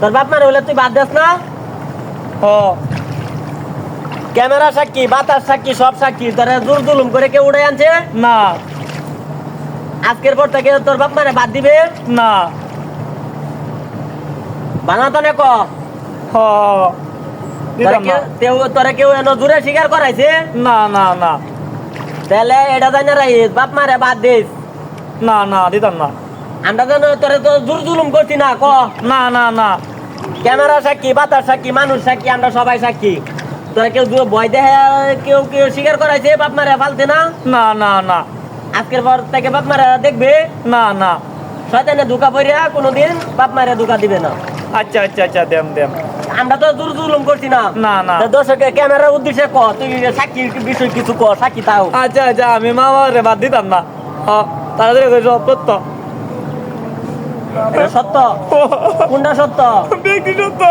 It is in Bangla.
তোর বাপ মারে বলে তুই বাদ দেস না? ও ক্যামেরা সাক্ষী, বাতাস সাক্ষী, সব সাক্ষী। তোরা জোর জুলুম করে কেউ উড়ে আনছে? না আজকের পর থেকে তোর বাপ মারে বাদ দিবে না। বানাতো না ক। হ দিতাম না। তোরা কেউ এনে জোরে স্বীকার করাইছে? না না না তাহলে এটা জানি রাখিস, বাপ মারে বাদ দিস। না না দিতাম না। আমরা যেন তোরা তো জোর জুলুম করছি না ক। না না না ক্যামেরা সাক্ষী, বাতাস সাক্ষী, মানুষ সাক্ষী, আমরা সবাই সাক্ষী। তোরা কেউ ভয় দেখে কেউ কেউ স্বীকার করাইছে বাপ মারে ফালতে না? না না না আজকের পর থেকে বাপ মারে দেখবে না না। শয়তানে ধোকা পড়িয়া কোনোদিন বাপ মারে ধোকা দিবে না। আচ্ছা আচ্ছা আচ্ছা দেম দেম। আমরা তো জোর জুলুম করছি না। না না। দর্শকের ক্যামেরার উদ্দেশ্যে ক, তুই সাক্ষীর বিষয় কিছু ক, সাক্ষী তাও। আচ্ছা আচ্ছা আমি মামারে বাদ দিতাম না। তাড়াতাড়ি করে সব সত্য। এটা সত্য? কোনটা সত্য? ব্যক্তি সত্য।